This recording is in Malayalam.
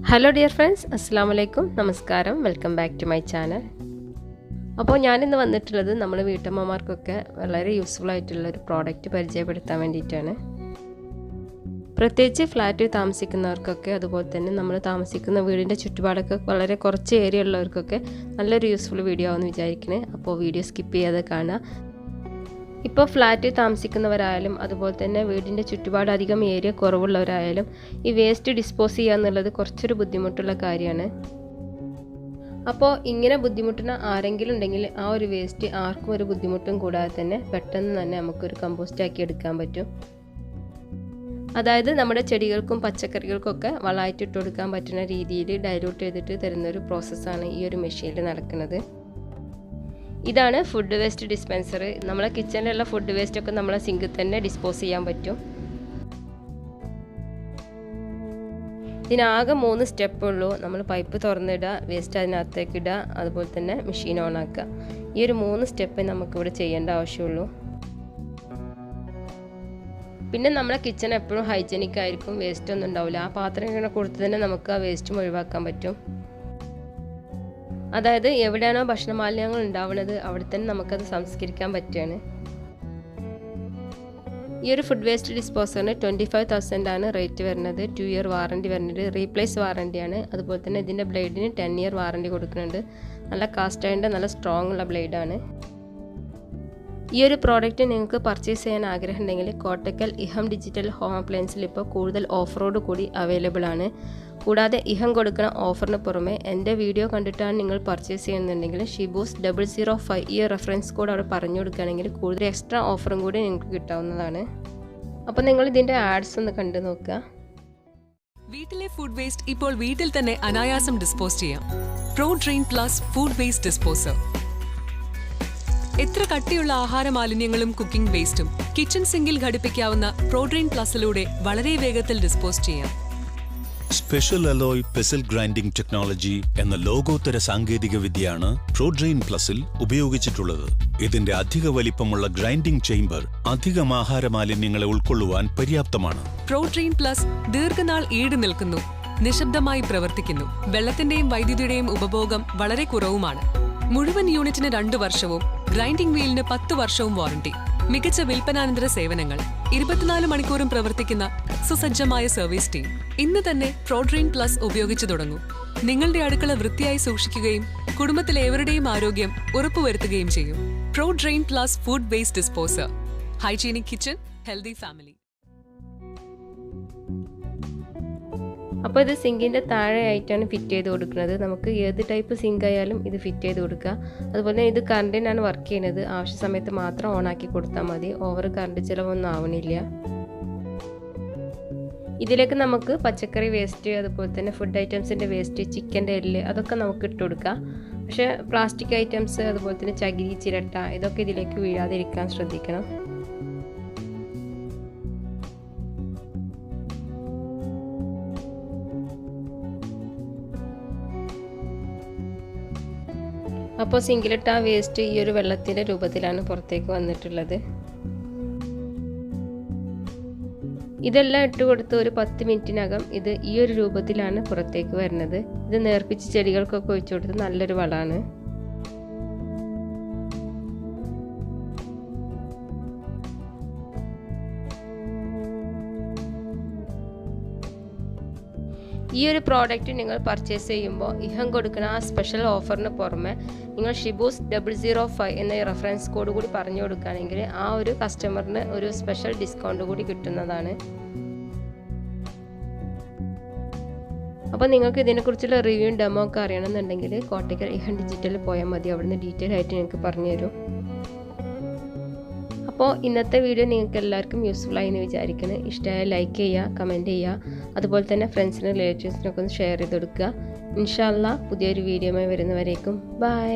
Hello dear friends, Assalamualaikum, Namaskaram, welcome back to my channel. അപ്പോൾ ഞാൻ ഇന്ന് വന്നിട്ടുള്ളത് നമ്മുടെ വീട്ടമ്മമാർക്കൊക്കെ വളരെ യൂസ്ഫുൾ ആയിട്ടുള്ള ഒരു പ്രോഡക്റ്റ് പരിചയപ്പെടുത്താൻ വേണ്ടിയിട്ടാണ്. പ്രത്യേകിച്ച് ഫ്ലാറ്റിൽ താമസിക്കുന്നവർക്കൊക്കെ അതുപോലെ തന്നെ നമ്മൾ താമസിക്കുന്ന വീടിൻ്റെ ചുറ്റുപാടൊക്കെ വളരെ കുറച്ച് ഏരിയ ഉള്ളവർക്കൊക്കെ നല്ലൊരു യൂസ്ഫുൾ വീഡിയോ ആവുമെന്ന് വിചാരിക്കുന്നത്. അപ്പോൾ വീഡിയോ സ്കിപ്പ് ചെയ്യാതെ കാണുക. ഇപ്പോൾ ഫ്ലാറ്റിൽ താമസിക്കുന്നവരായാലും അതുപോലെ തന്നെ വീടിൻ്റെ ചുറ്റുപാട് അധികം ഏരിയ കുറവുള്ളവരായാലും ഈ വേസ്റ്റ് ഡിസ്പോസ് ചെയ്യുക എന്നുള്ളത് കുറച്ചൊരു ബുദ്ധിമുട്ടുള്ള കാര്യമാണ്. അപ്പോൾ ഇങ്ങനെ ബുദ്ധിമുട്ടുന്ന ആരെങ്കിലും ഉണ്ടെങ്കിൽ ആ ഒരു വേസ്റ്റ് ആർക്കും ഒരു ബുദ്ധിമുട്ടും കൂടാതെ തന്നെ പെട്ടെന്ന് തന്നെ നമുക്കൊരു കമ്പോസ്റ്റ് ആക്കി എടുക്കാൻ പറ്റും. അതായത് നമ്മുടെ ചെടികൾക്കും പച്ചക്കറികൾക്കൊക്കെ വളമായിട്ട് ഇട്ട് കൊടുക്കാൻ പറ്റുന്ന രീതിയിൽ ഡൈലൂട്ട് ചെയ്തിട്ട് തരുന്നൊരു പ്രോസസ്സാണ് ഈ ഒരു മെഷീനിൽ നടക്കുന്നത്. ഇതാണ് ഫുഡ് വേസ്റ്റ് ഡിസ്പെൻസർ. നമ്മളെ കിച്ചണിലുള്ള ഫുഡ് വേസ്റ്റ് ഒക്കെ നമ്മളെ സിങ്കിൽ തന്നെ ഡിസ്പോസ് ചെയ്യാൻ പറ്റും. ഇതിനാകെ 3 സ്റ്റെപ്പ് ഉള്ളൂ. നമ്മൾ പൈപ്പ് തുറന്നിടുക, വേസ്റ്റ് അതിനകത്തേക്ക് ഇടുക, അതുപോലെ തന്നെ മെഷീൻ ഓൺ ആക്കുക. ഈ ഒരു 3 സ്റ്റെപ്പ് നമുക്കിവിടെ ചെയ്യേണ്ട ആവശ്യമുള്ളൂ. പിന്നെ നമ്മുടെ കിച്ചൺ എപ്പോഴും ഹൈജീനിക് ആയിരിക്കും, വേസ്റ്റ് ഒന്നും ഉണ്ടാവില്ല. ആ പാത്രം ഇങ്ങനെ കൊടുത്ത് തന്നെ നമുക്ക് ആ വേസ്റ്റും ഒഴിവാക്കാൻ പറ്റും. അതായത് എവിടെയാണോ ഭക്ഷണ മാലിന്യങ്ങൾ ഉണ്ടാവുന്നത് അവിടെ തന്നെ നമുക്കത് സംസ്കരിക്കാൻ പറ്റുകയാണ്. ഈ ഒരു ഫുഡ് വേസ്റ്റ് ഡിസ്പോസറിന് 25,000 ആണ് റേറ്റ് വരുന്നത്. 2 ഇയർ വാറണ്ടി വരുന്നുണ്ട്. റീപ്ലേസ് വാറണ്ടിയാണ്. അതുപോലെ തന്നെ ഇതിൻ്റെ ബ്ലേഡിന് 10 ഇയർ വാറണ്ടി കൊടുക്കുന്നുണ്ട്. നല്ല കാസ്റ്റ് അയണിൻ്റെ നല്ല സ്ട്രോങ് ഉള്ള ബ്ലേഡാണ്. ഈ ഒരു പ്രോഡക്റ്റ് നിങ്ങൾക്ക് പർച്ചേസ് ചെയ്യാൻ ആഗ്രഹം ഉണ്ടെങ്കിൽ കോട്ടക്കൽ ഇഹം ഡിജിറ്റൽ ഹോം അപ്ലയൻസിൽ ഇപ്പോൾ കൂടുതൽ ഓഫറോട് കൂടി അവൈലബിൾ ആണ്. കൂടാതെ ഇഹം കൊടുക്കുന്ന ഓഫറിന് പുറമെ എൻ്റെ വീഡിയോ കണ്ടിട്ടാണ് നിങ്ങൾ പർച്ചേസ് ചെയ്യുന്നുണ്ടെങ്കിൽ ഷിബൂസ് 005 ഈ റെഫറൻസ് കോഡ് അവിടെ പറഞ്ഞു കൊടുക്കുകയാണെങ്കിൽ കൂടുതൽ എക്സ്ട്രാ ഓഫറും കൂടി നിങ്ങൾക്ക് കിട്ടാവുന്നതാണ്. അപ്പോൾ നിങ്ങൾ ഇതിൻ്റെ ആഡ്സ് ഒന്ന് കണ്ടു നോക്കുക. വീട്ടിലെ ഫുഡ് വേസ്റ്റ് ഇപ്പോൾ വീട്ടിൽ തന്നെ അനായാസം ഡിസ്പോസ് ചെയ്യാം. Pro drain plus food waste disposer. എത്ര കട്ടിയുള്ള ആഹാര മാലിന്യങ്ങളും കുക്കിംഗ് വേസ്റ്റും കിച്ചൺ സിങ്കിൽ ഘടിപ്പിക്കാവുന്ന പ്രോഡ്രെയിൻ പ്ലസിലൂടെ വളരെ വേഗത്തിൽ ഡിസ്പോസ് ചെയ്യാം. സ്പെഷ്യൽ അലോയ് പെസിൽ ഗ്രൈൻഡിംഗ് ടെക്നോളജി എന്ന ലോകോത്തര സാങ്കേതിക വിദ്യയാണ് പ്രോഡ്രെയിൻ പ്ലസിൽ ഉപയോഗിച്ചിട്ടുള്ളത്. ഇതിന്റെ അധിക വലിപ്പമുള്ള ഗ്രൈൻഡിംഗ് ചേംബർ അധികം ആഹാര മാലിന്യങ്ങളെ ഉൾക്കൊള്ളുവാൻ പര്യാപ്തമാണ്. പ്രോഡ്രെയിൻ പ്ലസ് ദീർഘനാൾ ഈട് നിൽക്കുന്നു, നിശബ്ദമായി പ്രവർത്തിക്കുന്നു, വെള്ളത്തിന്റെയും വൈദ്യുതിയുടെയും ഉപഭോഗം വളരെ കുറവുമാണ്. മുഴുവൻ യൂണിറ്റിന് 2 വർഷവും ഗ്രൈൻഡിംഗ് വീലിന് 10 വർഷവും വാറണ്ടി. മികച്ച വിൽപ്പനാനന്തര സേവനങ്ങൾ, 24 മണിക്കൂറും പ്രവർത്തിക്കുന്ന സുസജ്ജമായ സർവീസ് ടീം. ഇന്ന് തന്നെ പ്രോഡ്രെയിൻ പ്ലസ് ഉപയോഗിച്ചു തുടങ്ങൂ. നിങ്ങളുടെ അടുക്കള വൃത്തിയായി സൂക്ഷിക്കുകയും കുടുംബത്തിലേവരുടെയും ആരോഗ്യം ഉറപ്പുവരുത്തുകയും ചെയ്യും. Prodrain plus food waste disposer. Hygienic kitchen, healthy family. അപ്പോൾ ഇത് സിങ്കിൻ്റെ താഴെയായിട്ടാണ് ഫിറ്റ് ചെയ്ത് കൊടുക്കുന്നത്. നമുക്ക് ഏത് ടൈപ്പ് സിങ്ക് ആയാലും ഇത് ഫിറ്റ് ചെയ്ത് കൊടുക്കുക. അതുപോലെ തന്നെ ഇത് കറണ്ടിനാണ് വർക്ക് ചെയ്യുന്നത്. ആവശ്യ സമയത്ത് മാത്രം ഓണാക്കി കൊടുത്താൽ മതി. ഓവർ കറണ്ട് ചിലവൊന്നും ആവണില്ല. ഇതിലേക്ക് നമുക്ക് പച്ചക്കറി വേസ്റ്റ്, അതുപോലെ തന്നെ ഫുഡ് ഐറ്റംസിൻ്റെ വേസ്റ്റ്, ചിക്കൻ്റെ എല്ല് അതൊക്കെ നമുക്ക് ഇട്ട് കൊടുക്കാം. പക്ഷേ പ്ലാസ്റ്റിക് ഐറ്റംസ്, അതുപോലെ തന്നെ ചകിരി, ചിരട്ട ഇതൊക്കെ ഇതിലേക്ക് വീഴാതിരിക്കാൻ ശ്രദ്ധിക്കണം. അപ്പോൾ സിങ്കിലിട്ട ആ വേസ്റ്റ് ഈ ഒരു വെള്ളത്തിൻ്റെ രൂപത്തിലാണ് പുറത്തേക്ക് വന്നിട്ടുള്ളത്. ഇതെല്ലാം ഇട്ട് കൊടുത്ത് ഒരു 10 മിനിറ്റിനകം ഇത് ഈ ഒരു രൂപത്തിലാണ് പുറത്തേക്ക് വരുന്നത്. ഇത് നേർപ്പിച്ച് ചെടികൾക്കൊക്കെ ഒഴിച്ചു കൊടുത്ത് നല്ലൊരു വളമാണ്. ഈ ഒരു പ്രോഡക്റ്റ് നിങ്ങൾ പർച്ചേസ് ചെയ്യുമ്പോൾ ഇഹം കൊടുക്കുന്ന ആ സ്പെഷ്യൽ ഓഫറിന് പുറമെ നിങ്ങൾ ഷിബൂസ് 005 എന്ന റെഫറൻസ് കോഡ് കൂടി പറഞ്ഞു കൊടുക്കുകയാണെങ്കിൽ ആ ഒരു കസ്റ്റമറിന് ഒരു സ്പെഷ്യൽ ഡിസ്കൗണ്ട് കൂടി കിട്ടുന്നതാണ്. അപ്പോൾ നിങ്ങൾക്ക് ഇതിനെക്കുറിച്ചുള്ള റിവ്യൂവും ഡെമോ ഒക്കെ അറിയണമെന്നുണ്ടെങ്കിൽ കോട്ടക്കൽ ഇഹം ഡിജിറ്റലിൽ പോയാൽ മതി. അവിടുന്ന് ഡീറ്റെയിൽ ആയിട്ട് നിങ്ങൾക്ക് പറഞ്ഞു തരും. അപ്പോൾ ഇന്നത്തെ വീഡിയോ നിങ്ങൾക്ക് എല്ലാവർക്കും യൂസ്ഫുൾ ആയി എന്ന് വിചാരിക്കുന്നു. ഇഷ്ടമായ ലൈക്ക് ചെയ്യുക, കമൻറ്റ് ചെയ്യുക, അതുപോലെ തന്നെ ഫ്രണ്ട്സിനും റിലേറ്റീവ്സിനൊക്കെ ഒന്ന് ഷെയർ ചെയ്ത് കൊടുക്കുക. ഇൻഷാ അല്ലാഹ് പുതിയൊരു വീഡിയോയുമായി വരുന്നവരേക്കും ബൈ.